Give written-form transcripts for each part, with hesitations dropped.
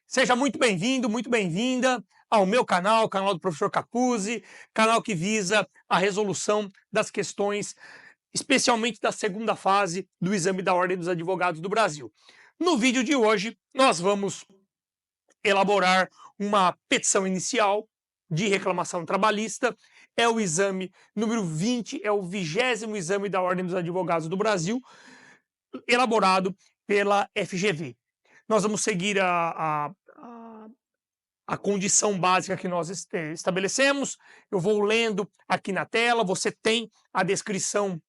Seja muito bem-vindo, muito bem-vinda ao meu canal, o canal do professor Capuzzi, canal que visa a resolução das questões, especialmente da segunda fase do exame da Ordem dos Advogados do Brasil. No vídeo de hoje, nós vamos elaborar uma petição inicial de reclamação trabalhista. É o exame número 20, é o 20º exame da Ordem dos Advogados do Brasil, elaborado pela FGV. Nós vamos seguir a condição básica que nós estabelecemos. Eu vou lendo aqui na tela, você tem a descrição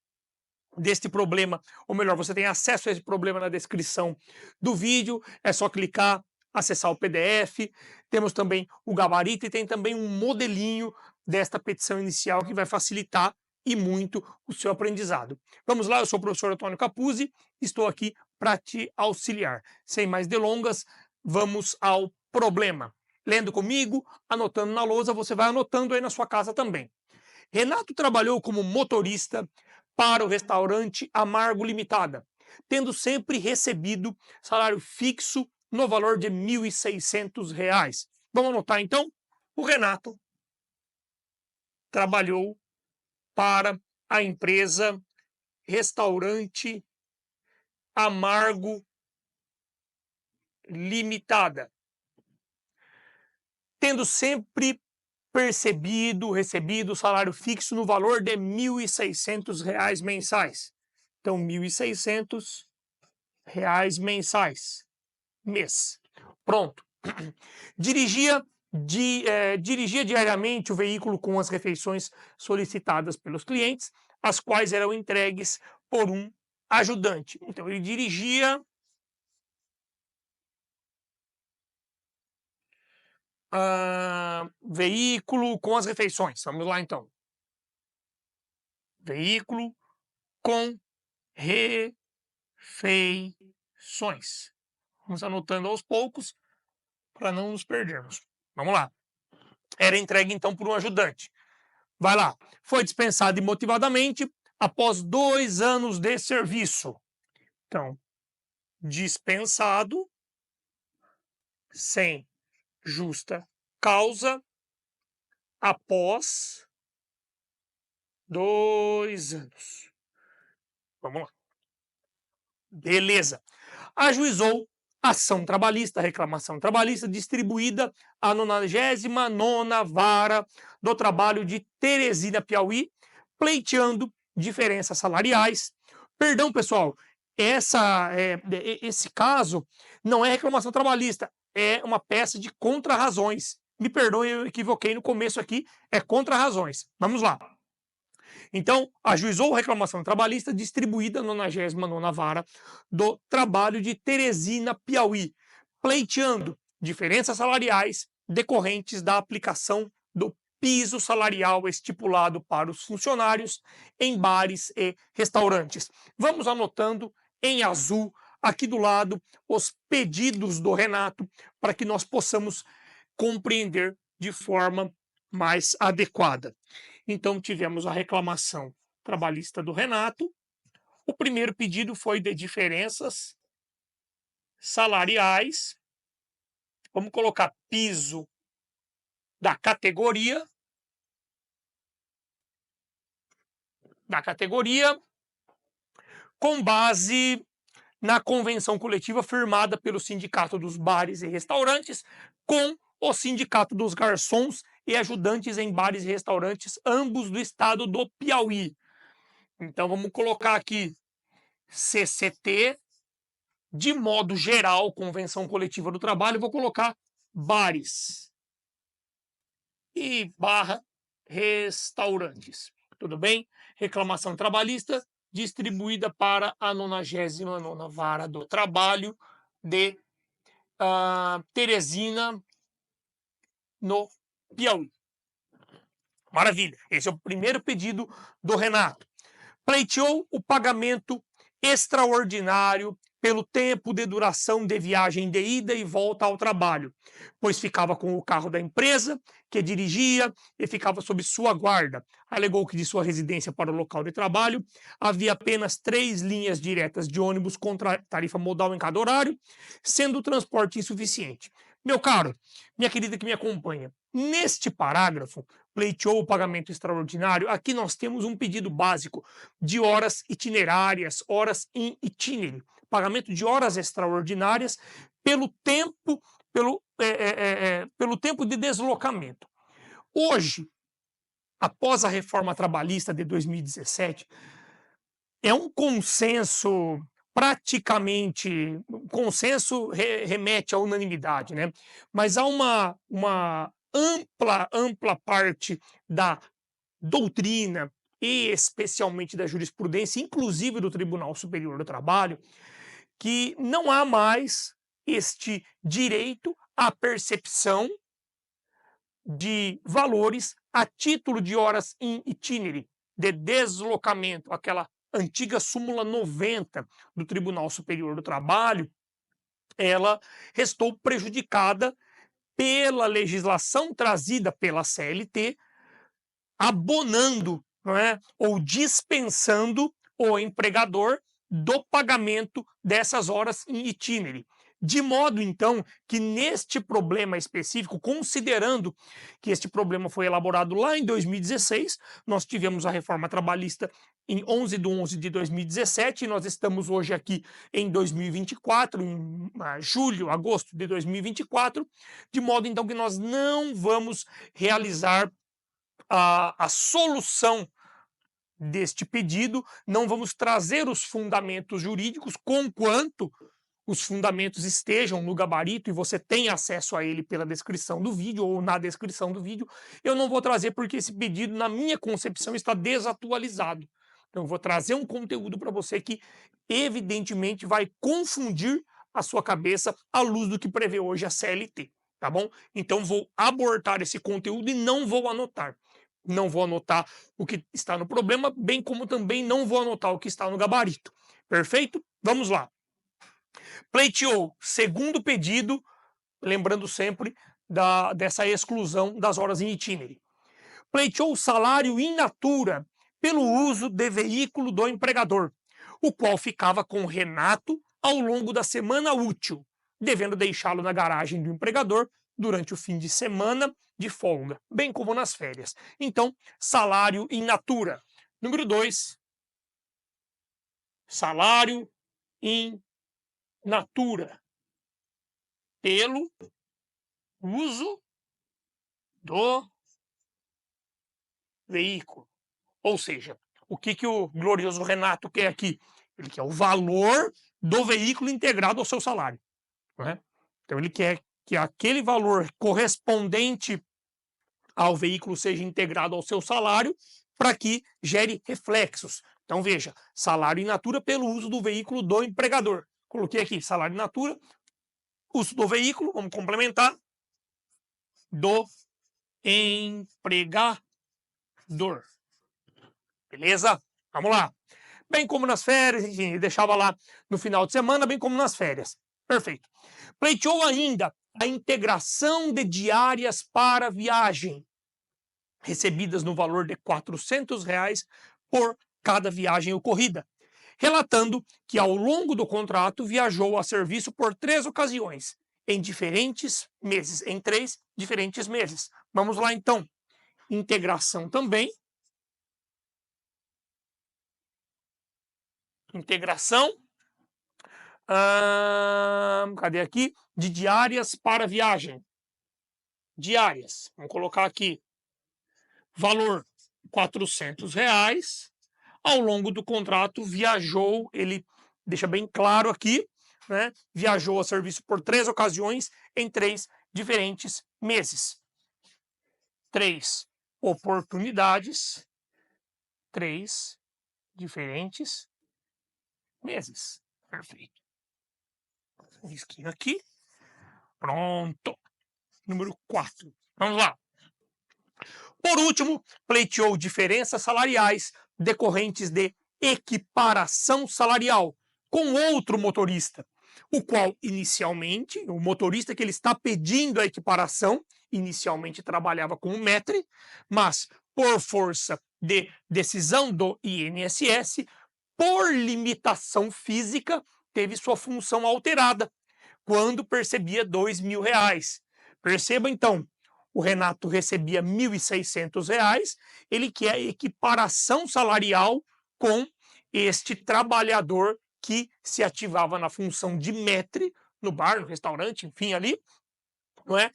deste problema, ou melhor, você tem acesso a esse problema na descrição do vídeo, é só clicar, acessar o PDF, temos também o gabarito e tem também um modelinho desta petição inicial que vai facilitar e muito o seu aprendizado. Vamos lá, eu sou o professor Antônio Capuzzi, estou aqui para te auxiliar. Sem mais delongas, vamos ao problema. Lendo comigo, anotando na lousa, você vai anotando aí na sua casa também. Renato trabalhou como motorista para o restaurante Amargo Limitada, tendo sempre recebido salário fixo no valor de R$ 1.600. Vamos anotar então? O Renato trabalhou para a empresa Restaurante Amargo Limitada, tendo sempre recebido salário fixo no valor de R$ 1.600 mensais. Então, R$ 1.600 mensais, mês. Pronto. Dirigia diariamente o veículo com as refeições solicitadas pelos clientes, as quais eram entregues por um ajudante. Então, ele dirigia veículo com as refeições. Vamos lá, então. Veículo com refeições. Vamos anotando aos poucos para não nos perdermos. Vamos lá. Era entregue, então, por um ajudante. Vai lá. Foi dispensado imotivadamente após 2 anos de serviço. Então, dispensado sem justa causa após 2 anos. Vamos lá. Beleza. Ajuizou ação trabalhista, reclamação trabalhista, distribuída à 99ª Vara do Trabalho de Teresina, Piauí, pleiteando diferenças salariais. Perdão, pessoal, esse caso não é reclamação trabalhista, é uma peça de contrarrazões. Me perdoe, eu equivoquei no começo aqui, é contrarrazões. Vamos lá. Então, ajuizou reclamação trabalhista distribuída na 99ª Vara do Trabalho de Teresina, Piauí, pleiteando diferenças salariais decorrentes da aplicação do piso salarial estipulado para os funcionários em bares e restaurantes. Vamos anotando em azul aqui do lado os pedidos do Renato para que nós possamos compreender de forma mais adequada. Então, tivemos a reclamação trabalhista do Renato. O primeiro pedido foi de diferenças salariais. Vamos colocar piso da categoria. Com base na convenção coletiva firmada pelo Sindicato dos Bares e Restaurantes com o Sindicato dos Garçons e Ajudantes em Bares e Restaurantes, ambos do estado do Piauí. Então, vamos colocar aqui CCT, de modo geral, Convenção Coletiva do Trabalho, vou colocar bares e barra restaurantes. Tudo bem? Reclamação trabalhista distribuída para a 99ª Vara do Trabalho de Teresina, no Piauí. Maravilha. Esse é o primeiro pedido do Renato. Pleiteou o pagamento extraordinário pelo tempo de duração de viagem de ida e volta ao trabalho, pois ficava com o carro da empresa que dirigia e ficava sob sua guarda. Alegou que de sua residência para o local de trabalho havia apenas 3 linhas diretas de ônibus com tarifa modal em cada horário, sendo o transporte insuficiente. Meu caro, minha querida que me acompanha, neste parágrafo, pleiteou o pagamento extraordinário, aqui nós temos um pedido básico de horas itinerárias, horas in itinere, pagamento de horas extraordinárias pelo tempo, pelo tempo de deslocamento. Hoje, após a reforma trabalhista de 2017, é um consenso praticamente, consenso remete à unanimidade, né? Mas há uma ampla parte da doutrina e especialmente da jurisprudência, inclusive do Tribunal Superior do Trabalho, que não há mais este direito à percepção de valores a título de horas in itinere, de deslocamento, aquela antiga súmula 90 do Tribunal Superior do Trabalho, ela restou prejudicada pela legislação trazida pela CLT, abonando, não é, ou dispensando o empregador do pagamento dessas horas in itinere. De modo, então, que neste problema específico, considerando que este problema foi elaborado lá em 2016, nós tivemos a reforma trabalhista em 11 de 11 de 2017, e nós estamos hoje aqui em 2024, em julho, agosto de 2024, de modo, então, que nós não vamos realizar a solução deste pedido, não vamos trazer os fundamentos jurídicos, conquanto os fundamentos estejam no gabarito e você tem acesso a ele pela descrição do vídeo ou na descrição do vídeo. Eu não vou trazer porque esse pedido, na minha concepção, está desatualizado. Então, eu vou trazer um conteúdo para você que, evidentemente, vai confundir a sua cabeça à luz do que prevê hoje a CLT, tá bom? Então, vou abortar esse conteúdo e não vou anotar. Não vou anotar o que está no problema, bem como também não vou anotar o que está no gabarito. Perfeito? Vamos lá. Pleiteou segundo pedido, lembrando sempre dessa exclusão das horas in itinere. Pleiteou o salário in natura pelo uso de veículo do empregador, o qual ficava com Renato ao longo da semana útil, devendo deixá-lo na garagem do empregador durante o fim de semana de folga, bem como nas férias. Então, salário in natura. Número 2, salário in natura pelo uso do veículo. Ou seja, o que o glorioso Renato quer aqui? Ele quer o valor do veículo integrado ao seu salário, não é? Então ele quer que aquele valor correspondente ao veículo seja integrado ao seu salário para que gere reflexos. Então veja, salário in natura pelo uso do veículo do empregador. Coloquei aqui salário in natura, uso do veículo, vamos complementar, do empregador. Beleza? Vamos lá. Bem como nas férias, enfim, deixava lá no final de semana, bem como nas férias. Perfeito. Pleiteou ainda a integração de diárias para viagem, recebidas no valor de R$ 400 por cada viagem ocorrida, relatando que ao longo do contrato viajou a serviço por 3 ocasiões, em diferentes meses, em 3 diferentes meses. Vamos lá então. Integração também. Integração. Cadê aqui? De diárias para viagem. Diárias. Vamos colocar aqui. Valor R$ 400. Ao longo do contrato viajou, ele deixa bem claro aqui, né? Viajou a serviço por 3 ocasiões em 3 diferentes meses. 3 oportunidades, 3 diferentes meses. Perfeito. Um risquinho aqui. Pronto. Número 4. Vamos lá. Por último, pleiteou diferenças salariais decorrentes de equiparação salarial com outro motorista, o qual inicialmente, o motorista que ele está pedindo a equiparação, inicialmente trabalhava como maître, mas por força de decisão do INSS, por limitação física, teve sua função alterada, quando percebia R$ 2.000. Perceba, então, o Renato recebia R$ 1.600, ele quer a equiparação salarial com este trabalhador que se ativava na função de maître no bar, no restaurante, enfim, ali, não é?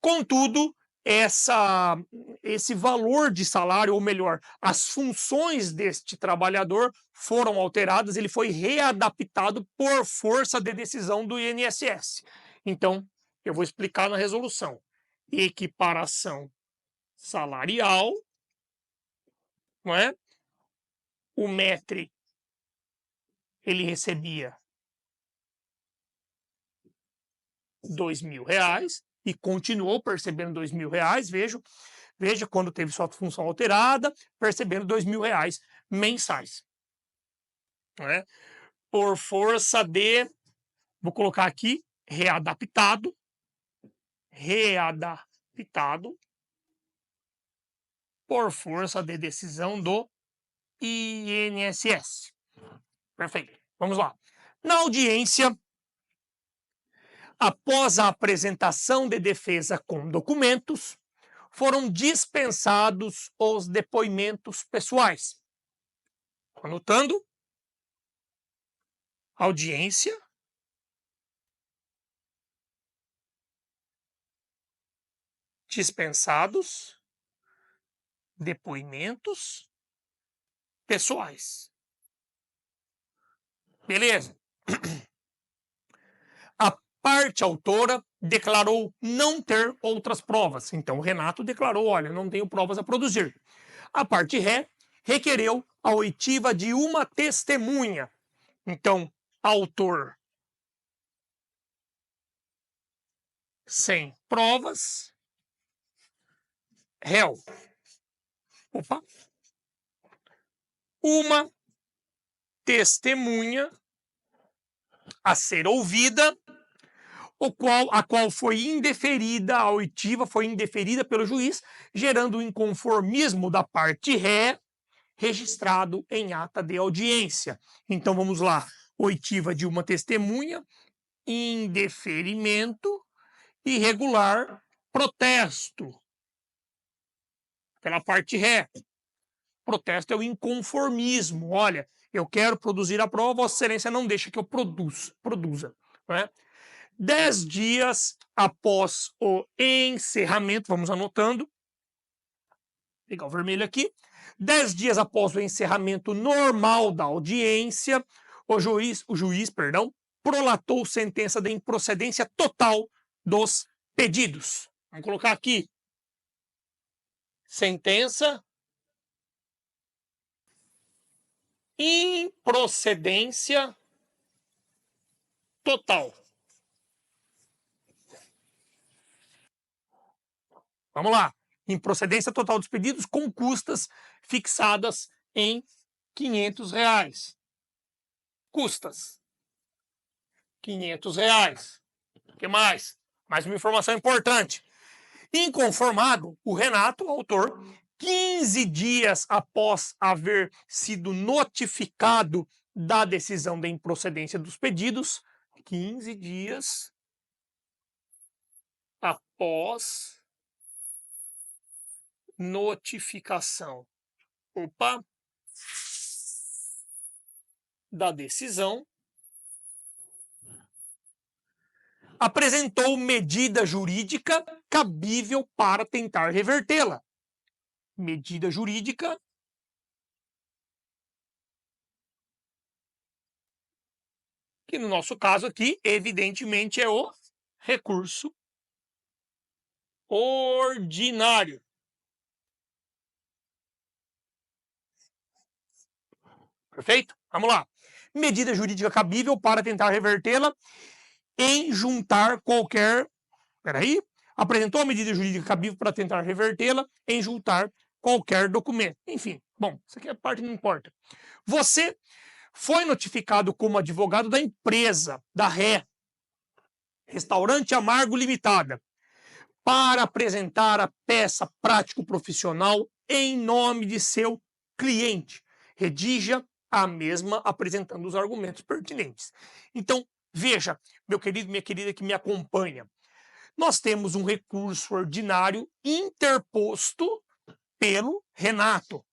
Contudo, esse valor de salário, ou melhor, as funções deste trabalhador foram alteradas, ele foi readaptado por força de decisão do INSS. Então, eu vou explicar na resolução. Equiparação salarial, não é? O maître, ele recebia R$ 2.000 e continuou percebendo R$ 2.000, veja quando teve sua função alterada, percebendo R$ 2.000 mensais. Não é? Por força de, vou colocar aqui, readaptado, por força de decisão do INSS. Perfeito. Vamos lá. Na audiência, após a apresentação de defesa com documentos, foram dispensados os depoimentos pessoais. Anotando. Audiência. Dispensados depoimentos pessoais. Beleza. A parte autora declarou não ter outras provas. Então, o Renato declarou, olha, não tenho provas a produzir. A parte ré requereu a oitiva de uma testemunha. Então, autor sem provas, réu. Opa. Uma testemunha a ser ouvida, a qual foi indeferida, a oitiva foi indeferida pelo juiz, gerando o inconformismo da parte ré, registrado em ata de audiência. Então vamos lá, oitiva de uma testemunha, indeferimento, irregular, protesto. Pela parte ré. Protesto é o inconformismo. Olha, eu quero produzir a prova, Vossa Excelência não deixa que eu produza. Não é? 10 dias após o encerramento, vamos anotando, vou pegar o vermelho aqui, 10 dias após o encerramento normal da audiência, o juiz, prolatou sentença de improcedência total dos pedidos. Vamos colocar aqui, sentença improcedência total. Vamos lá. Improcedência total dos pedidos com custas fixadas em R$ 500. Custas. R$ 500. O que mais? Mais uma informação importante. Inconformado, o Renato, autor, 15 dias após haver sido notificado da decisão de improcedência dos pedidos, 15 dias após notificação da decisão, apresentou medida jurídica cabível para tentar revertê-la. Medida jurídica que no nosso caso aqui, evidentemente, é o recurso ordinário. Perfeito? Vamos lá. Medida jurídica cabível para tentar revertê-la em juntar qualquer... Apresentou a medida jurídica cabível para tentar revertê-la em juntar qualquer documento. Enfim, bom, isso aqui é a parte que não importa. Você foi notificado como advogado da empresa, da ré, Restaurante Amargo Limitada, para apresentar a peça prático-profissional em nome de seu cliente. Redija a mesma apresentando os argumentos pertinentes. Então, Veja, meu querido, minha querida que me acompanha, nós temos um recurso ordinário interposto pelo Renato,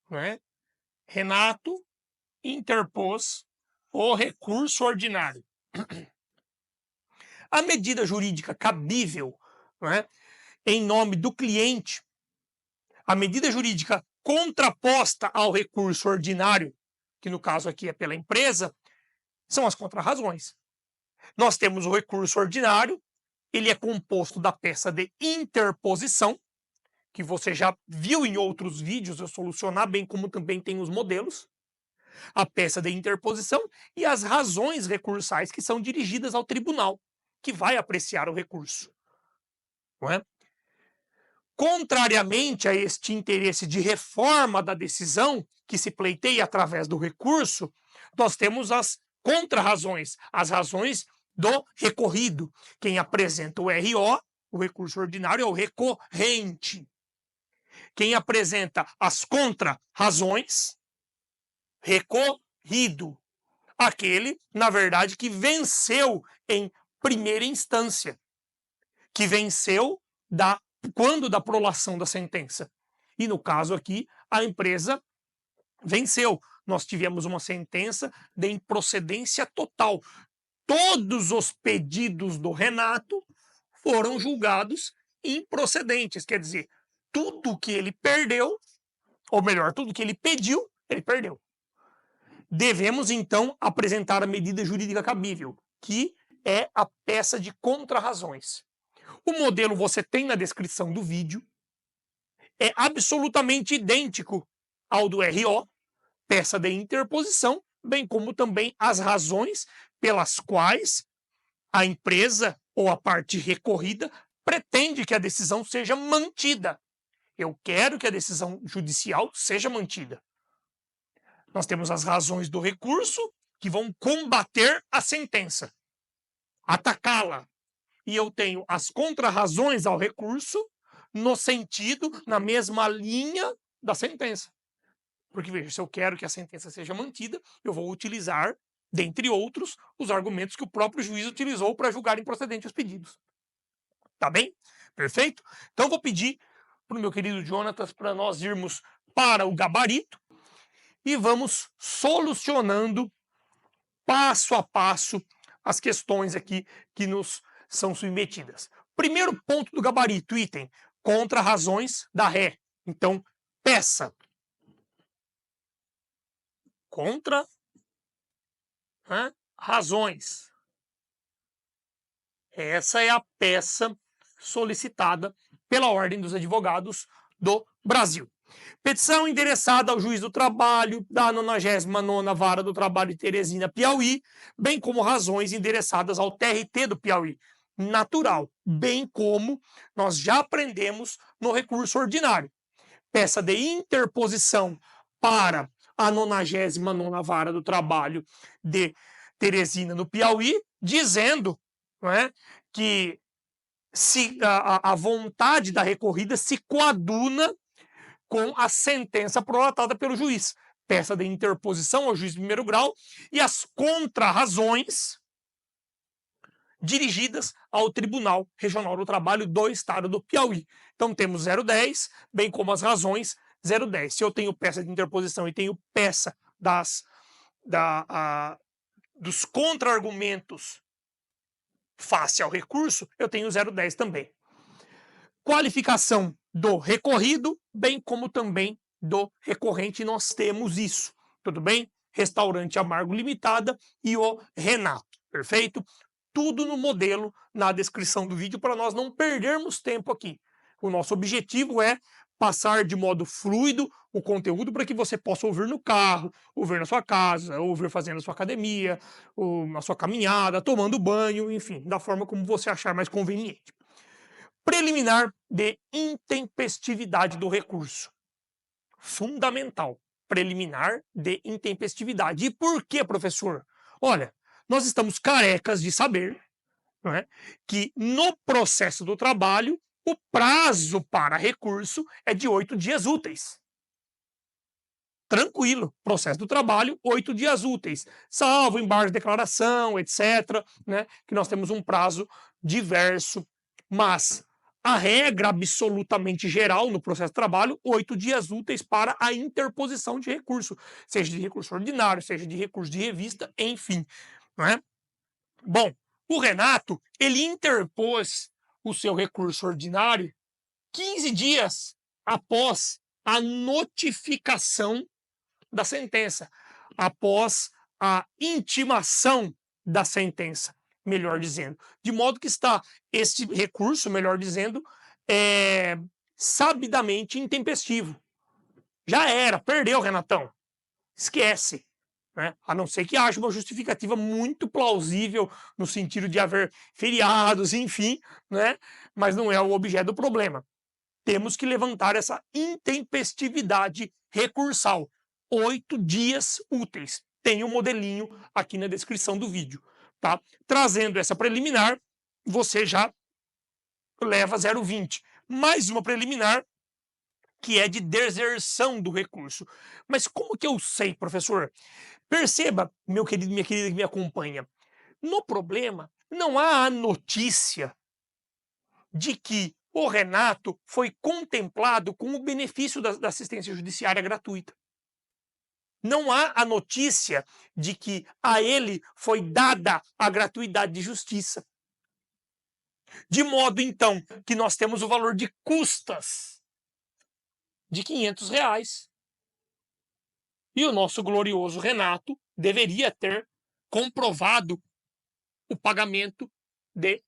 né? Renato interpôs o recurso ordinário. A medida jurídica cabível, né, em nome do cliente, a medida jurídica contraposta ao recurso ordinário, que no caso aqui é pela empresa, são as contrarrazões. Nós temos o recurso ordinário, ele é composto da peça de interposição, que você já viu em outros vídeos eu solucionar, bem como também tem os modelos, a peça de interposição e as razões recursais que são dirigidas ao tribunal, que vai apreciar o recurso. Não é? Contrariamente a este interesse de reforma da decisão, que se pleiteia através do recurso, nós temos as contrarrazões, as razões do recorrido. Quem apresenta o RO, o recurso ordinário, é o recorrente. Quem apresenta as contrarrazões, recorrido. Aquele, na verdade, que venceu em primeira instância, que venceu quando da prolação da sentença. E no caso aqui, a empresa venceu. Nós tivemos uma sentença de improcedência total. Todos os pedidos do Renato foram julgados improcedentes, quer dizer, tudo que ele perdeu, ou melhor, tudo que ele pediu, ele perdeu. Devemos, então, apresentar a medida jurídica cabível, que é a peça de contrarrazões. O modelo você tem na descrição do vídeo, é absolutamente idêntico ao do RO, peça de interposição, bem como também as razões pelas quais a empresa ou a parte recorrida pretende que a decisão seja mantida. Eu quero que a decisão judicial seja mantida. Nós temos as razões do recurso, que vão combater a sentença, atacá-la. E eu tenho as contrarrazões ao recurso, no sentido, na mesma linha da sentença. Porque, veja, se eu quero que a sentença seja mantida, eu vou utilizar, dentre outros, os argumentos que o próprio juiz utilizou para julgar improcedente os pedidos. Tá bem? Perfeito? Então, vou pedir para o meu querido Jonatas para nós irmos para o gabarito e vamos solucionando passo a passo as questões aqui que nos são submetidas. Primeiro ponto do gabarito, item, contrarrazões da ré. Então, peça. Contra, né, razões. Essa é a peça solicitada pela Ordem dos Advogados do Brasil. Petição endereçada ao Juiz do Trabalho da 99ª Vara do Trabalho de Teresina, Piauí, bem como razões endereçadas ao TRT do Piauí, natural, bem como nós já aprendemos no recurso ordinário. Peça de interposição para a 99ª Vara do Trabalho de Teresina, no Piauí, dizendo, não é, que se a vontade da recorrida se coaduna com a sentença prolatada pelo juiz. Peça de interposição ao juiz de primeiro grau e as contrarrazões dirigidas ao Tribunal Regional do Trabalho do Estado do Piauí. Então temos 010, bem como as razões 010. Se eu tenho peça de interposição e tenho peça dos contra-argumentos face ao recurso, eu tenho 010 também. Qualificação do recorrido, bem como também do recorrente, nós temos isso, tudo bem? Restaurante Amargo Limitada e o Renato, perfeito? Tudo no modelo, na descrição do vídeo, para nós não perdermos tempo aqui. O nosso objetivo é passar de modo fluido o conteúdo para que você possa ouvir no carro, ouvir na sua casa, ouvir fazendo a sua academia, ou na sua caminhada, tomando banho, enfim, da forma como você achar mais conveniente. Preliminar de intempestividade do recurso. Fundamental. Preliminar de intempestividade. E por que, professor? Olha, nós estamos carecas de saber, não é, que no processo do trabalho o prazo para recurso é de 8 dias úteis. tranquilo, processo do trabalho, 8 dias úteis, salvo embargo de declaração, etc., né, que nós temos um prazo diverso, mas a regra absolutamente geral no processo de trabalho, 8 dias úteis para a interposição de recurso, seja de recurso ordinário, seja de recurso de revista, enfim, né? Bom, o Renato, ele interpôs o seu recurso ordinário 15 dias após a notificação da sentença, após a intimação da sentença, melhor dizendo. De modo que está esse recurso, melhor dizendo, sabidamente intempestivo. Já era, perdeu, Renatão. Esquece. Né? A não ser que haja uma justificativa muito plausível no sentido de haver feriados, enfim, né? Mas não é o objeto do problema. Temos que levantar essa intempestividade recursal. 8 dias úteis. Tem um modelinho aqui na descrição do vídeo. Tá? Trazendo essa preliminar, você já leva 0,20. Mais uma preliminar, que é de deserção do recurso. Mas como que eu sei, professor? Perceba, meu querido, minha querida que me acompanha, no problema não há a notícia de que o Renato foi contemplado com o benefício da assistência judiciária gratuita. Não há a notícia de que a ele foi dada a gratuidade de justiça. De modo, então, que nós temos o valor de custas de R$500. E o nosso glorioso Renato deveria ter comprovado o pagamento de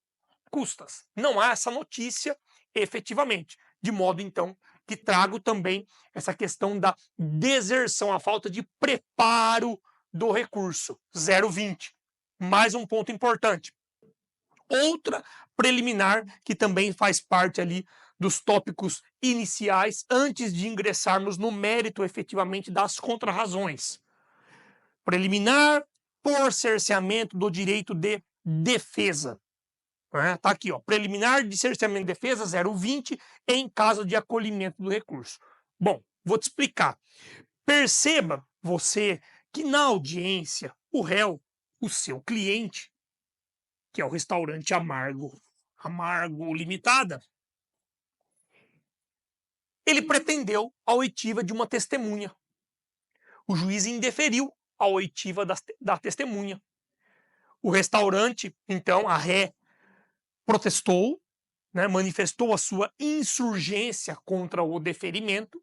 custas. Não há essa notícia efetivamente. De modo, então, que trago também essa questão da deserção, a falta de preparo do recurso. 0,20. Mais um ponto importante. Outra preliminar que também faz parte ali dos tópicos iniciais antes de ingressarmos no mérito efetivamente das contrarrazões. Preliminar por cerceamento do direito de defesa. Tá aqui, ó, preliminar de cerceamento de defesa 0,20 em caso de acolhimento do recurso. Bom, vou te explicar. Perceba você que na audiência o réu, o seu cliente, que é o restaurante Amargo Limitada, ele pretendeu a oitiva de uma testemunha. O juiz indeferiu a oitiva da testemunha. O restaurante, então, a ré, protestou, né, manifestou a sua insurgência contra o deferimento,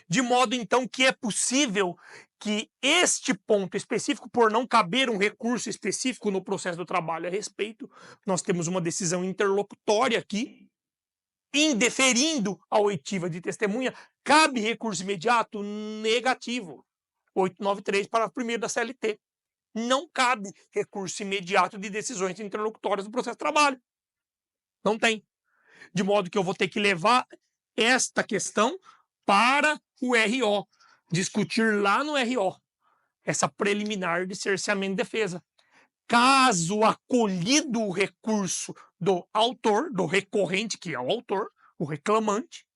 de modo, então, que é possível que este ponto específico, por não caber um recurso específico no processo do trabalho a respeito, nós temos uma decisão interlocutória aqui, indeferindo a oitiva de testemunha, cabe recurso imediato negativo. 893, parágrafo 1º da CLT. Não cabe recurso imediato de decisões interlocutórias do processo de trabalho. Não tem. De modo que eu vou ter que levar esta questão para o RO, discutir lá no RO, essa preliminar de cerceamento de defesa. Caso acolhido o recurso do autor, do recorrente, que é o autor, o reclamante,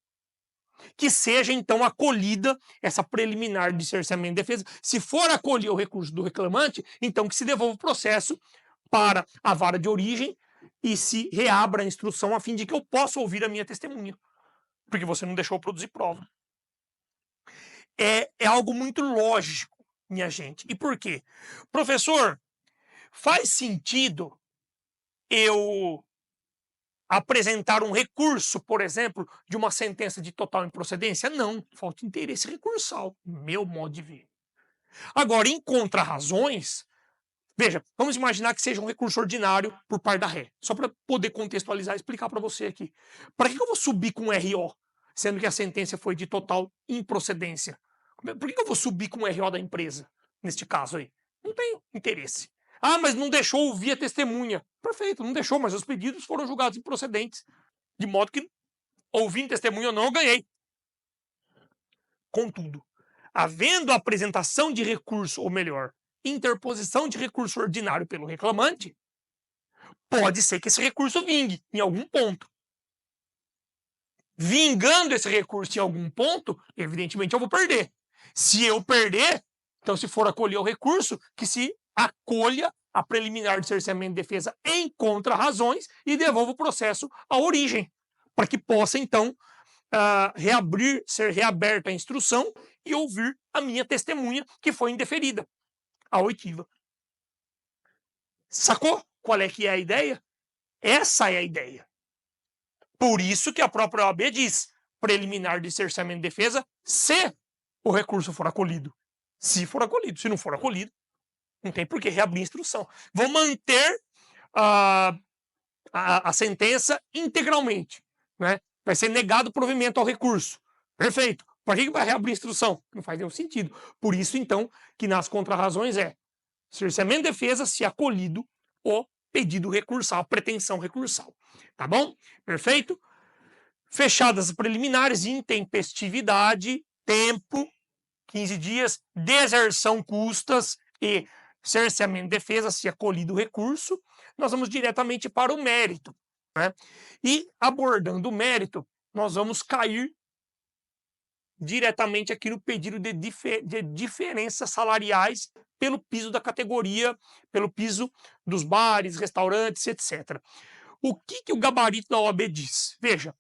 que seja então acolhida essa preliminar de cerceamento de defesa. Se for acolher o recurso do reclamante, então que se devolva o processo para a vara de origem e se reabra a instrução a fim de que eu possa ouvir a minha testemunha, porque você não deixou produzir prova. É algo muito lógico, minha gente. E por quê? Professor, faz sentido eu apresentar um recurso, por exemplo, de uma sentença de total improcedência? Não, falta interesse recursal, meu modo de ver. Agora, em contrarrazões, veja, vamos imaginar que seja um recurso ordinário por parte da ré, só para poder contextualizar e explicar para você aqui. Para que eu vou subir com RO, sendo que a sentença foi de total improcedência? Por que eu vou subir com o RO da empresa, neste caso aí? Não tenho interesse. Ah, mas não deixou ouvir a testemunha. Perfeito, não deixou, mas os pedidos foram julgados improcedentes. De modo que, ouvindo testemunha ou não, eu ganhei. Contudo, havendo a apresentação de recurso, ou melhor, interposição de recurso ordinário pelo reclamante, pode ser que esse recurso vingue em algum ponto. Vingando esse recurso em algum ponto, evidentemente eu vou perder. Se eu perder, então se for acolher o recurso, que se acolha a preliminar de cerceamento de defesa em contra-razões e devolva o processo à origem, para que possa, então, ser reaberta a instrução e ouvir a minha testemunha, que foi indeferida, a oitiva. Sacou qual é que é a ideia? Essa é a ideia. Por isso que a própria OAB diz preliminar de cerceamento de defesa se o recurso for acolhido. Se for acolhido. Se não for acolhido, não tem por que reabrir a instrução. Vão manter a sentença integralmente. Né? Vai ser negado o provimento ao recurso. Perfeito. Para que vai reabrir a instrução? Não faz nenhum sentido. Por isso, então, que nas contrarrazões é cerceamento de defesa se acolhido o pedido recursal, a pretensão recursal. Tá bom? Perfeito? Fechadas as preliminares, intempestividade, tempo, 15 dias, deserção, custas e cerceamento de defesa, se acolhido o recurso, nós vamos diretamente para o mérito. Né? E abordando o mérito, nós vamos cair diretamente aqui no pedido de diferenças salariais pelo piso da categoria, pelo piso dos bares, restaurantes, etc. O que o gabarito da OAB diz? Veja,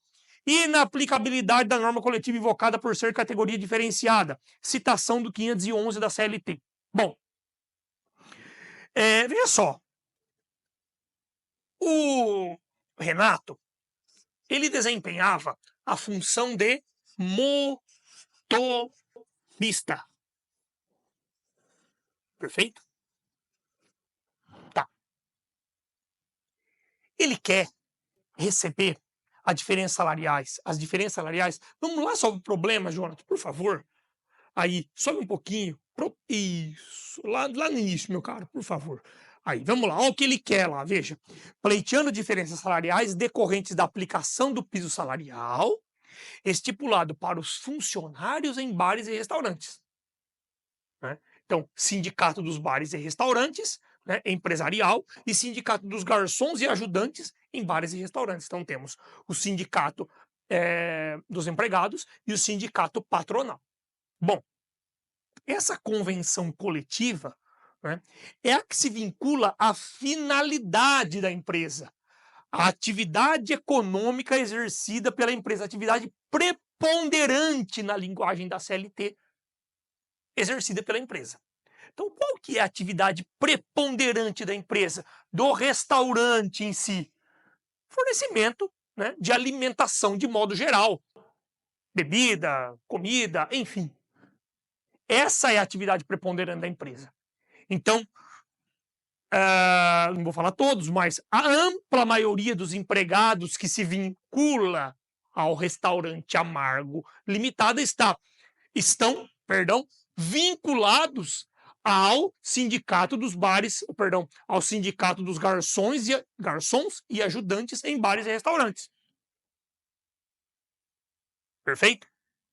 inaplicabilidade da norma coletiva invocada por ser categoria diferenciada, citação do 511 da CLT. Bom, veja só, o Renato, ele desempenhava a função de motorista. Perfeito? Tá. Ele quer receber as diferenças salariais. Vamos lá sobre o problema, Jonathan, por favor. Aí, sobe um pouquinho. Isso, lá no início, meu caro, por favor. Aí, vamos lá, olha o que ele quer lá, veja. Pleiteando diferenças salariais decorrentes da aplicação do piso salarial estipulado para os funcionários em bares e restaurantes. Né? Então, sindicato dos bares e restaurantes, né, empresarial, e sindicato dos garçons e ajudantes em bares e restaurantes. Então, temos o sindicato dos empregados e o sindicato patronal. Bom, essa convenção coletiva, né, é a que se vincula à finalidade da empresa, a atividade econômica exercida pela empresa, atividade preponderante na linguagem da CLT, exercida pela empresa. Então, qual que é a atividade preponderante da empresa, do restaurante em si? Fornecimento, né, de alimentação de modo geral. Bebida, comida, enfim. Essa é a atividade preponderante da empresa. Então, não vou falar todos, mas a ampla maioria dos empregados que se vincula ao restaurante Amargo Limitada estão vinculados ao sindicato dos bares, ao sindicato dos garçons e ajudantes em bares e restaurantes. Perfeito?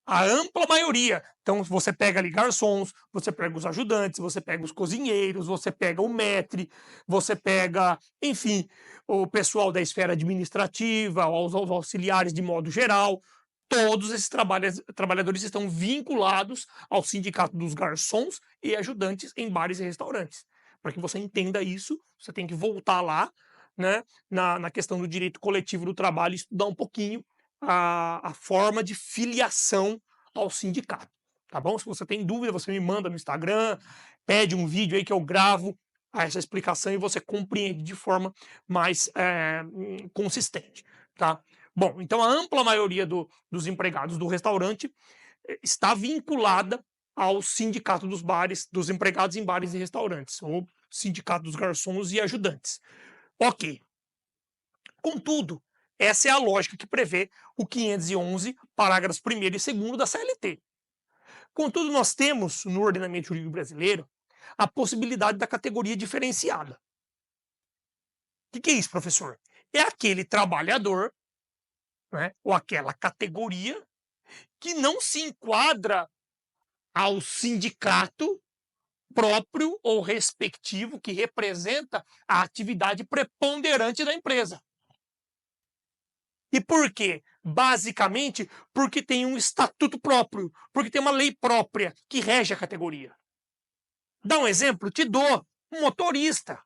A ampla maioria. Então, você pega ali garçons, você pega os ajudantes, você pega os cozinheiros, você pega o maître, você pega, enfim, o pessoal da esfera administrativa, os auxiliares de modo geral. Todos esses trabalhadores estão vinculados ao sindicato dos garçons e ajudantes em bares e restaurantes. Para que você entenda isso, você tem que voltar lá, né, na questão do direito coletivo do trabalho e estudar um pouquinho a forma de filiação ao sindicato. Tá bom? Se você tem dúvida, você me manda no Instagram, pede um vídeo aí que eu gravo essa explicação e você compreende de forma mais consistente. Tá? Bom, então a ampla maioria dos empregados do restaurante está vinculada ao sindicato dos bares, dos empregados em bares e restaurantes, ou sindicato dos garçons e ajudantes. Ok. Contudo, essa é a lógica que prevê o 511, parágrafos 1º e 2º da CLT. Contudo, nós temos no ordenamento jurídico brasileiro a possibilidade da categoria diferenciada. O que é isso, professor? É aquele trabalhador, né, ou aquela categoria que não se enquadra ao sindicato próprio ou respectivo que representa a atividade preponderante da empresa. E por quê? Basicamente, porque tem um estatuto próprio, porque tem uma lei própria que rege a categoria. Dá um exemplo? Te dou. Um motorista.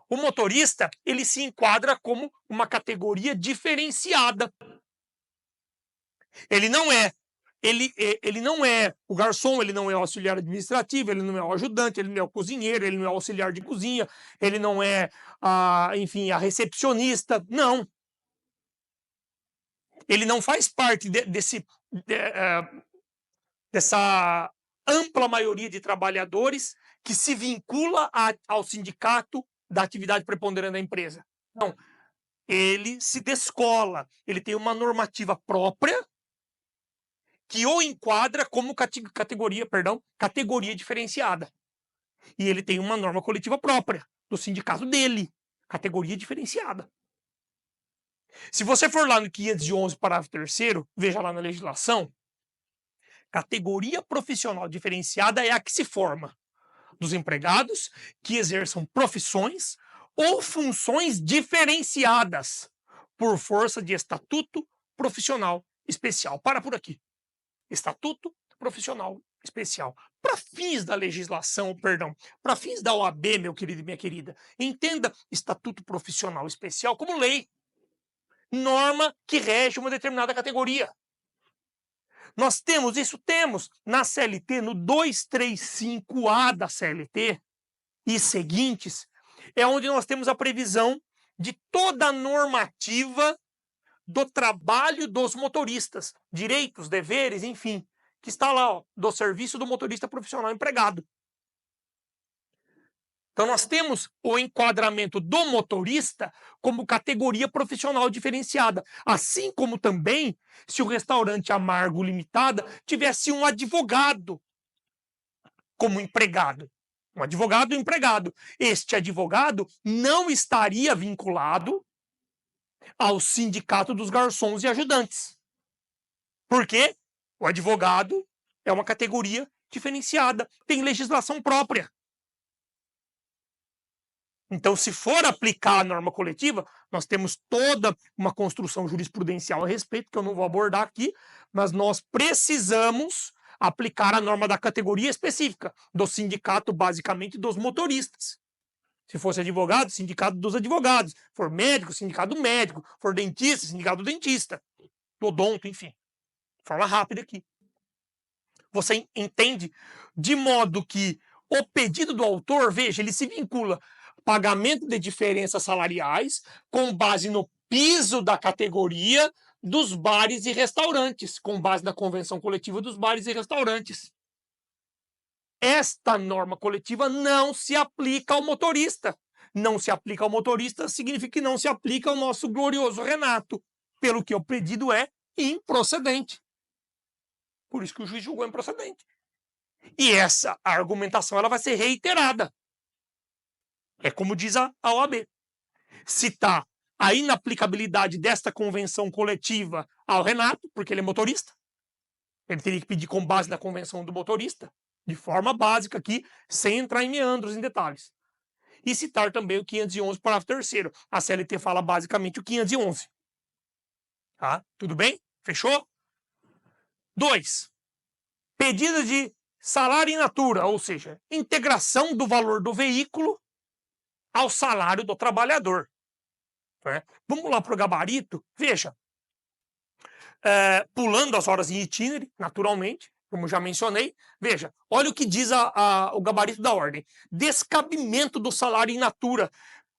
O motorista, ele se enquadra como uma categoria diferenciada. Ele não é ele não é o garçom, ele não é o auxiliar administrativo, ele não é o ajudante, ele não é o cozinheiro, ele não é o auxiliar de cozinha, ele não é, enfim, a recepcionista. Não. Ele não faz parte dessa ampla maioria de trabalhadores que se vincula ao sindicato da atividade preponderante da empresa. Não. Ele se descola, ele tem uma normativa própria que o enquadra como categoria diferenciada. E ele tem uma norma coletiva própria do sindicato dele, categoria diferenciada. Se você for lá no 511, parágrafo 3º, veja lá na legislação, categoria profissional diferenciada é a que se forma dos empregados que exerçam profissões ou funções diferenciadas por força de estatuto profissional especial. Para por aqui. Estatuto profissional especial. Para fins da legislação, perdão, para fins da OAB, meu querido e minha querida, entenda estatuto profissional especial como lei, norma que rege uma determinada categoria. Nós temos isso? Temos na CLT, no 235A da CLT e seguintes, é onde nós temos a previsão de toda a normativa do trabalho dos motoristas, direitos, deveres, enfim, que está lá, ó, do serviço do motorista profissional empregado. Então nós temos o enquadramento do motorista como categoria profissional diferenciada, assim como também se o restaurante Amargo Limitada tivesse um advogado como empregado. Um advogado empregado. Este advogado não estaria vinculado ao sindicato dos garçons e ajudantes. Por quê? O advogado é uma categoria diferenciada, tem legislação própria. Então, se for aplicar a norma coletiva, nós temos toda uma construção jurisprudencial a respeito, que eu não vou abordar aqui, mas nós precisamos aplicar a norma da categoria específica, do sindicato, basicamente, dos motoristas. Se fosse advogado, sindicato dos advogados. For médico, sindicato do médico. For dentista, sindicato do dentista. Do odonto, enfim. De forma rápida aqui. Você entende? De modo que o pedido do autor, veja, ele se vincula pagamento de diferenças salariais com base no piso da categoria dos bares e restaurantes, com base na convenção coletiva dos bares e restaurantes. Esta norma coletiva não se aplica ao motorista. Não se aplica ao motorista significa que não se aplica ao nosso glorioso Renato, pelo que o pedido é improcedente. Por isso que o juiz julgou improcedente. E essa argumentação ela vai ser reiterada. É como diz a OAB. Se está a inaplicabilidade desta convenção coletiva ao Renato, porque ele é motorista, ele teria que pedir com base na convenção do motorista, de forma básica aqui, sem entrar em meandros, em detalhes. E citar também o 511, parágrafo 3º. A CLT fala basicamente o 511. Tá? Tudo bem? Fechou? 2. Pedido de salário in natura, ou seja, integração do valor do veículo ao salário do trabalhador. Né? Vamos lá para o gabarito. Veja, pulando as horas em itinerário, naturalmente, como já mencionei, veja, olha o que diz o gabarito da ordem. Descabimento do salário in natura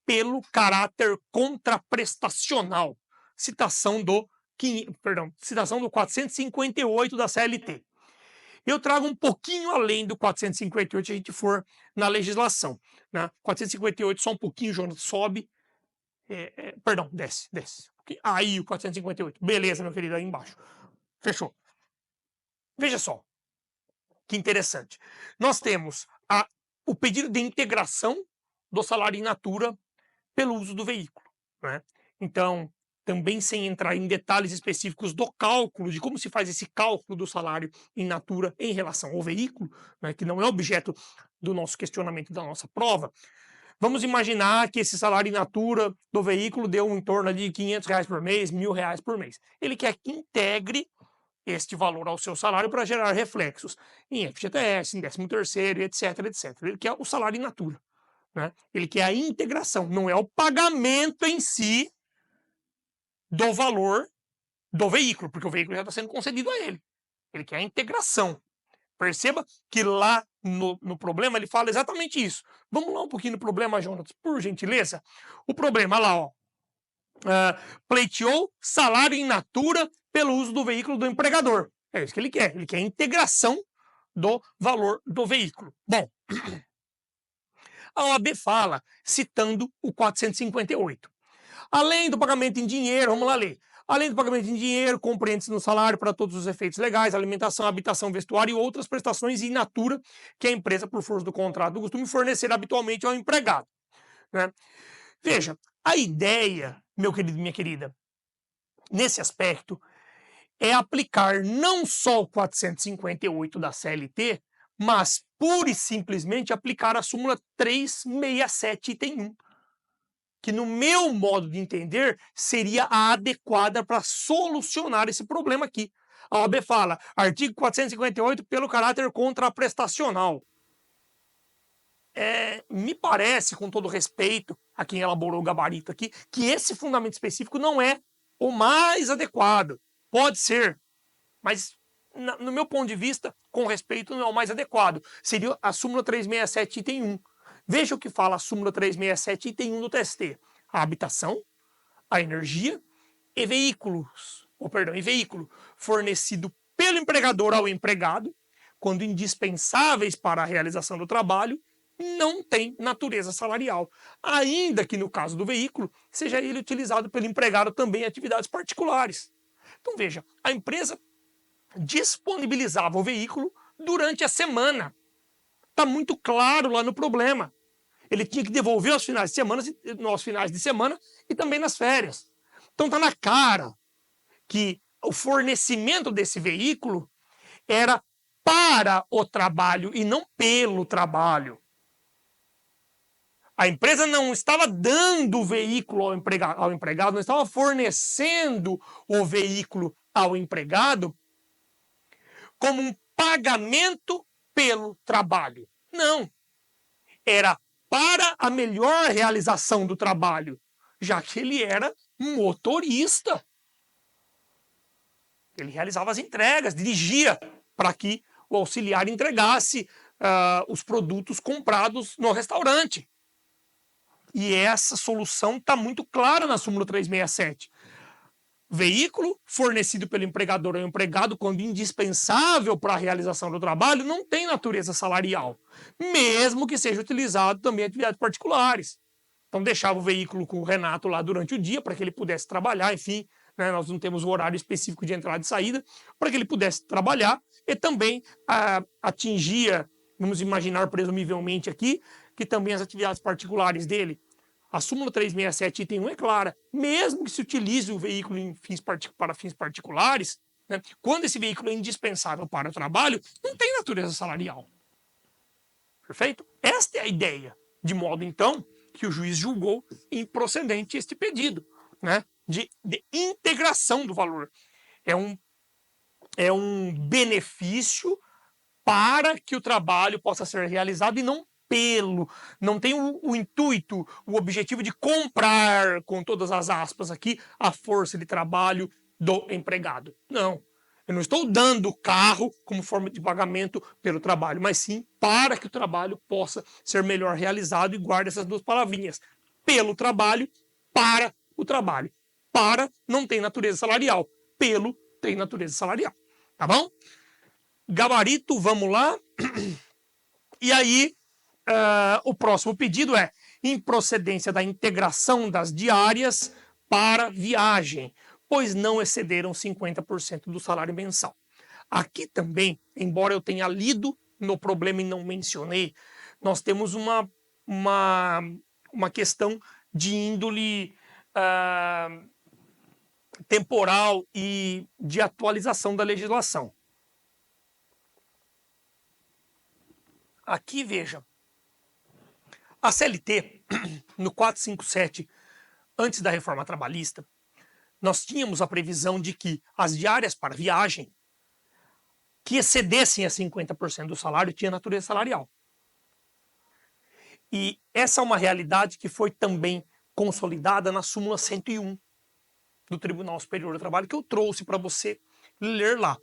pelo caráter contraprestacional. Citação do 458 da CLT. Eu trago um pouquinho além do 458 se a gente for na legislação. Né? 458, só um pouquinho, Jonas, sobe. Perdão, desce. Aí o 458. Beleza, meu querido, aí embaixo. Fechou. Veja só, que interessante. Nós temos o pedido de integração do salário in natura pelo uso do veículo. Né? Então, também sem entrar em detalhes específicos do cálculo, de como se faz esse cálculo do salário in natura em relação ao veículo, né, que não é objeto do nosso questionamento, da nossa prova, Vamos imaginar que esse salário in natura do veículo deu em torno de R$500 por mês, R$1.000 por mês. Ele quer que integre este valor ao seu salário para gerar reflexos em FGTS, em 13º, etc, etc. Ele quer o salário in natura, né? Ele quer a integração, não é o pagamento em si do valor do veículo, porque o veículo já está sendo concedido a ele. Ele quer a integração. Perceba que lá no problema ele fala exatamente isso. Vamos lá um pouquinho no problema, Jonas, por gentileza. O problema lá, ó. Pleiteou salário in natura pelo uso do veículo do empregador. É isso que ele quer. Ele quer a integração do valor do veículo. Bom, a OAB fala, citando o 458. Além do pagamento em dinheiro, vamos lá ler. Além do pagamento em dinheiro, compreende-se no salário para todos os efeitos legais, alimentação, habitação, vestuário e outras prestações in natura que a empresa, por força do contrato, costuma fornecer habitualmente ao empregado, né? Veja, a ideia, meu querido e minha querida, nesse aspecto, é aplicar não só o 458 da CLT, mas pura e simplesmente aplicar a súmula 367, item 1. Que no meu modo de entender, seria a adequada para solucionar esse problema aqui. A OAB fala, artigo 458, pelo caráter contraprestacional. Me parece, com todo respeito a quem elaborou o gabarito aqui, que esse fundamento específico não é o mais adequado. Pode ser, mas no meu ponto de vista, com respeito, não é o mais adequado. Seria a súmula 367, item 1. Veja o que fala a súmula 367, item 1 do TST. A habitação, a energia e veículos, e veículo fornecido pelo empregador ao empregado, quando indispensáveis para a realização do trabalho, não tem natureza salarial. Ainda que no caso do veículo, seja ele utilizado pelo empregado também em atividades particulares. Então veja, a empresa disponibilizava o veículo durante a semana. Está muito claro lá no problema. Ele tinha que devolver aos finais de semana e também nas férias. Então está na cara que o fornecimento desse veículo era para o trabalho e não pelo trabalho. A empresa não estava dando o veículo ao empregado, não estava fornecendo o veículo ao empregado como um pagamento pelo trabalho. Não. Era para a melhor realização do trabalho, já que ele era motorista. Ele realizava as entregas, dirigia para que o auxiliar entregasse os produtos comprados no restaurante. E essa solução está muito clara na súmula 367. Veículo fornecido pelo empregador ao empregado quando indispensável para a realização do trabalho não tem natureza salarial, mesmo que seja utilizado também em atividades particulares. Então deixava o veículo com o Renato lá durante o dia para que ele pudesse trabalhar, enfim, né, nós não temos o horário específico de entrada e saída, para que ele pudesse trabalhar e também atingia, vamos imaginar presumivelmente aqui, que também as atividades particulares dele. A súmula 367, item 1 é clara. Mesmo que se utilize o veículo para fins particulares, né, quando esse veículo é indispensável para o trabalho, não tem natureza salarial. Perfeito? Esta é a ideia. De modo, então, que o juiz julgou improcedente este pedido, né, de integração do valor. É um benefício para que o trabalho possa ser realizado e não não tem o intuito, o objetivo de comprar, com todas as aspas aqui, a força de trabalho do empregado. Não. Eu não estou dando o carro como forma de pagamento pelo trabalho, mas sim para que o trabalho possa ser melhor realizado, e guarde essas duas palavrinhas. Pelo trabalho, para o trabalho. Para não tem natureza salarial. Pelo tem natureza salarial. Tá bom? Gabarito, vamos lá. E aí, o próximo pedido é improcedência da integração das diárias para viagem, pois não excederam 50% do salário mensal. Aqui também, embora eu tenha lido no problema e não mencionei, nós temos uma questão de índole temporal e de atualização da legislação. Aqui, veja, A CLT, no 457, antes da reforma trabalhista, nós tínhamos a previsão de que as diárias para viagem que excedessem a 50% do salário tinha natureza salarial. E essa é uma realidade que foi também consolidada na súmula 101 do Tribunal Superior do Trabalho, que eu trouxe para você ler lá.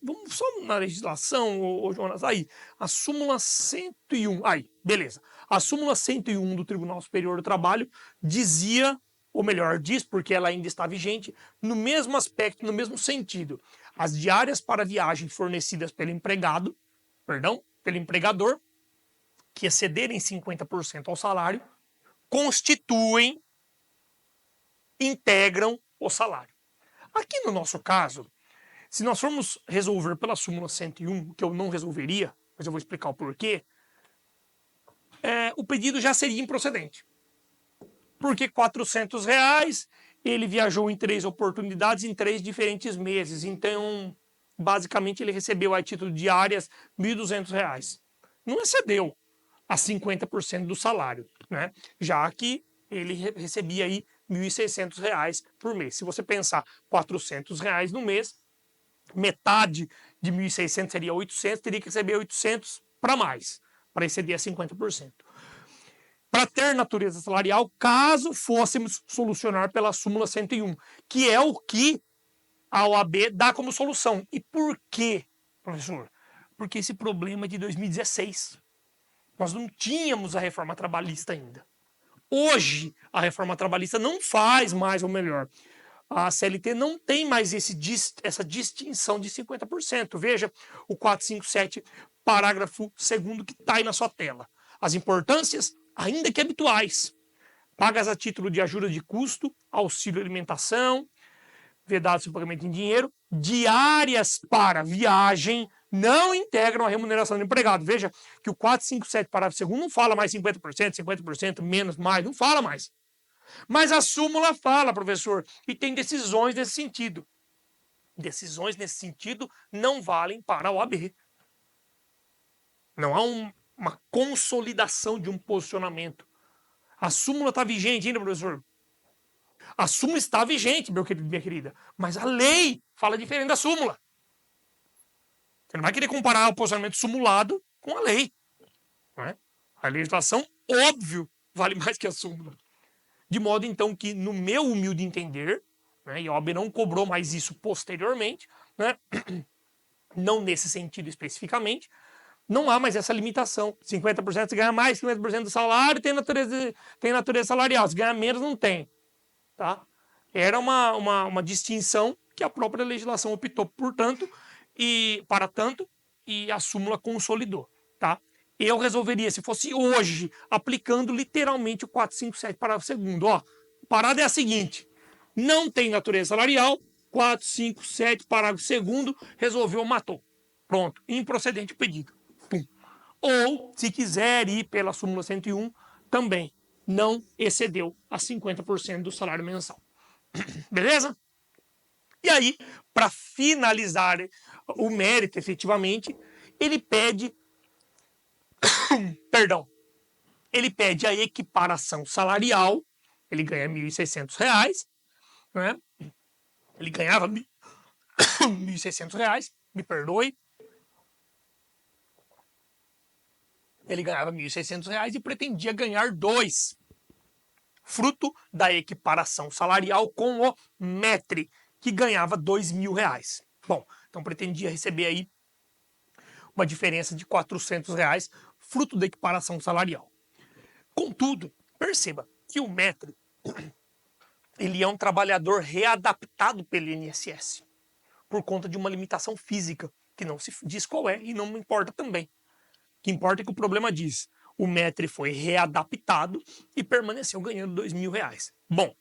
Vamos só na legislação, Jonas, aí, a súmula 101, aí, beleza. A súmula 101 do Tribunal Superior do Trabalho dizia, ou melhor, diz, porque ela ainda está vigente, no mesmo aspecto, no mesmo sentido. As diárias para viagem fornecidas pelo empregador, que excederem 50% ao salário, constituem, integram o salário. Aqui no nosso caso, se nós formos resolver pela súmula 101, que eu não resolveria, mas eu vou explicar o porquê, o pedido já seria improcedente. Porque R$400, ele viajou em 3 oportunidades em 3 diferentes meses. Então, basicamente, ele recebeu a título de diárias R$1.200. Não excedeu a 50% do salário, né? Já que ele recebia aí R$1.600 por mês. Se você pensar R$400 no mês, metade de 1.600 seria 800, teria que receber 800 para mais, para exceder a 50%. Para ter natureza salarial, caso fôssemos solucionar pela súmula 101, que é o que a OAB dá como solução. E por quê, professor? Porque esse problema é de 2016. Nós não tínhamos a reforma trabalhista ainda. Hoje, a reforma trabalhista não faz mais, ou melhor, a CLT não tem mais essa distinção de 50%. Veja o 457, parágrafo 2º, que está aí na sua tela. As importâncias, ainda que habituais, pagas a título de ajuda de custo, auxílio alimentação, vedados o pagamento em dinheiro, diárias para viagem, não integram a remuneração do empregado. Veja que o 457, parágrafo 2º, não fala mais 50%, 50%, menos, mais, não fala mais. Mas a súmula fala, professor, e tem decisões nesse sentido. Decisões nesse sentido não valem para a OAB. Não há uma consolidação de um posicionamento. A súmula está vigente ainda, professor? A súmula está vigente, meu querido, minha querida, mas a lei fala diferente da súmula. Você não vai querer comparar o posicionamento simulado com a lei. Não é? A legislação, óbvio, vale mais que a súmula. De modo, então, que no meu humilde entender, né, e a OAB não cobrou mais isso posteriormente, né, não nesse sentido especificamente, não há mais essa limitação. 50% você ganha mais, 50% do salário tem natureza salarial. Se ganhar menos, não tem. Tá? Era uma distinção que a própria legislação optou para tanto, e a súmula consolidou. Tá? Eu resolveria, se fosse hoje, aplicando literalmente o 457, parágrafo 2º. Ó, a parada é a seguinte: não tem natureza salarial, 457, parágrafo 2º, resolveu, matou. Pronto, improcedente o pedido. Pum. Ou, se quiser ir pela súmula 101, também não excedeu a 50% do salário mensal. Beleza? E aí, para finalizar o mérito, efetivamente, ele pede ele pede a equiparação salarial. Ele ganha R$1.600, né? Ele ganhava R$1.600, me perdoe. Ele ganhava R$1.600 e pretendia ganhar 2, fruto da equiparação salarial com o METRE, que ganhava R$2.000. Bom, então pretendia receber aí uma diferença de R$400, fruto da equiparação salarial. Contudo, perceba que o METRE, ele é um trabalhador readaptado pelo INSS, por conta de uma limitação física, que não se diz qual é e não me importa também. O que importa é que o problema diz: o METRE foi readaptado e permaneceu ganhando R$2.000. Bom,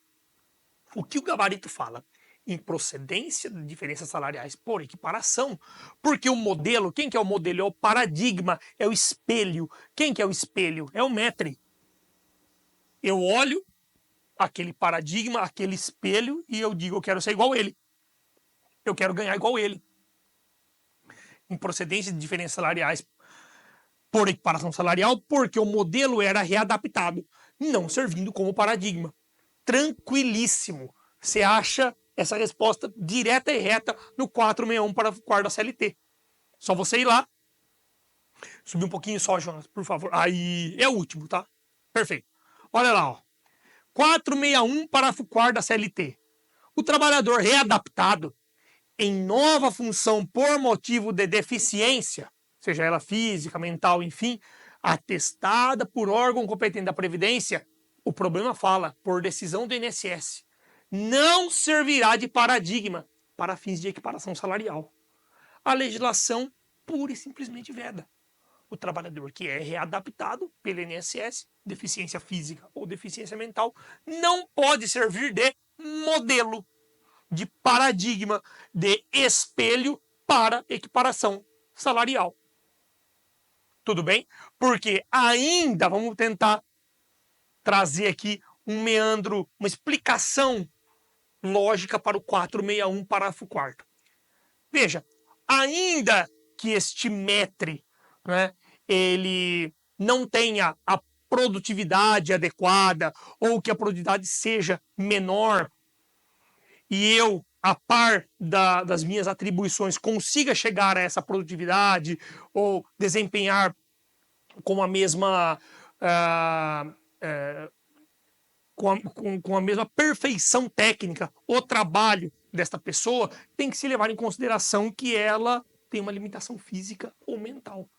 o que o gabarito fala? Improcedência de diferenças salariais por equiparação, porque o modelo, quem que é o modelo? É o paradigma, é o espelho. Quem que é o espelho? É o METRE. Eu olho aquele paradigma, aquele espelho, e eu digo: eu quero ser igual a ele. Eu quero ganhar igual a ele. Improcedência de diferenças salariais por equiparação salarial, porque o modelo era readaptado, não servindo como paradigma. Tranquilíssimo. Você acha essa resposta direta e reta no 461 parágrafo 4º da CLT. Só você ir lá. Subir um pouquinho só, Jonas, por favor. Aí, é o último, tá? Perfeito. Olha lá, ó. 461, parágrafo 4º da CLT. O trabalhador readaptado em nova função por motivo de deficiência, seja ela física, mental, enfim, atestada por órgão competente da Previdência, o problema fala, por decisão do INSS, não servirá de paradigma para fins de equiparação salarial. A legislação pura e simplesmente veda. O trabalhador que é readaptado pelo INSS, deficiência física ou deficiência mental, não pode servir de modelo, de paradigma, de espelho para equiparação salarial. Tudo bem? Porque ainda vamos tentar trazer aqui um meandro, uma explicação lógica para o 461, parágrafo 4º. Veja, ainda que este metre, né, ele não tenha a produtividade adequada ou que a produtividade seja menor e eu, a par das minhas atribuições, consiga chegar a essa produtividade ou desempenhar com a mesma com a mesma perfeição técnica o trabalho desta pessoa, tem que se levar em consideração que ela tem uma limitação física ou mental.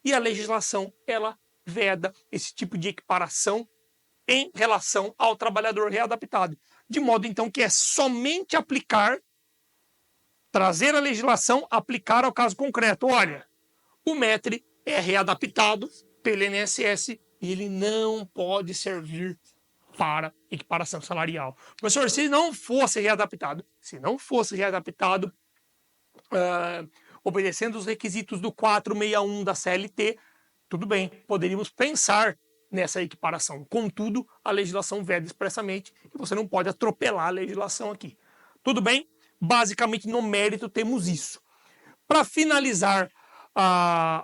E a legislação, ela veda esse tipo de equiparação em relação ao trabalhador readaptado. De modo, então, que é somente aplicar, trazer a legislação, aplicar ao caso concreto. Olha, o METRE é readaptado pelo INSS e ele não pode servir para equiparação salarial. Professor, se não fosse readaptado, obedecendo os requisitos do 461 da CLT, tudo bem, poderíamos pensar nessa equiparação. Contudo, a legislação veda expressamente e você não pode atropelar a legislação aqui. Tudo bem? Basicamente, no mérito, temos isso. Para finalizar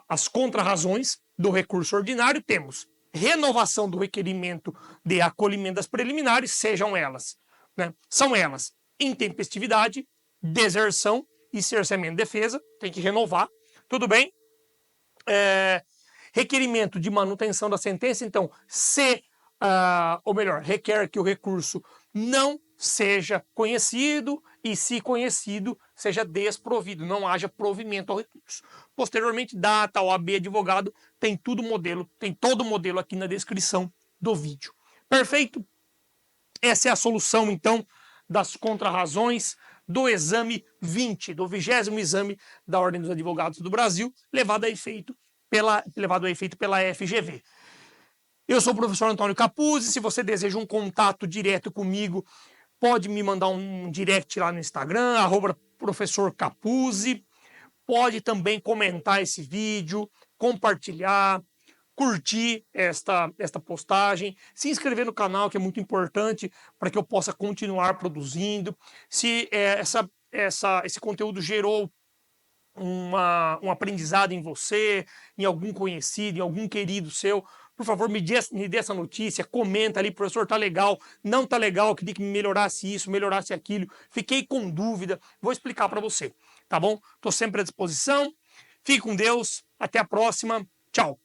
as contrarrazões do recurso ordinário, temos renovação do requerimento de acolhimento das preliminares, sejam elas, né? São elas intempestividade, deserção e cerceamento de defesa, tem que renovar, tudo bem? Requerimento de manutenção da sentença, então, ou melhor, requer que o recurso não seja conhecido e, se conhecido, seja desprovido, não haja provimento ao recurso. Posteriormente, data, OAB, advogado, tem todo o modelo aqui na descrição do vídeo. Perfeito? Essa é a solução, então, das contrarrazões do exame 20, do 20º exame da Ordem dos Advogados do Brasil, levado a efeito pela FGV. Eu sou o professor Antônio Capuzzi. Se você deseja um contato direto comigo, pode me mandar um direct lá no Instagram, @professor Capuzzi. Pode também comentar esse vídeo, compartilhar, curtir esta postagem, se inscrever no canal, que é muito importante para que eu possa continuar produzindo. Se esse conteúdo gerou um aprendizado em você, em algum conhecido, em algum querido seu, por favor, me dê essa notícia, comenta ali, professor, tá legal, não tá legal, queria que melhorasse isso, melhorasse aquilo, fiquei com dúvida, vou explicar para você, tá bom? Tô sempre à disposição, fique com Deus, até a próxima, tchau!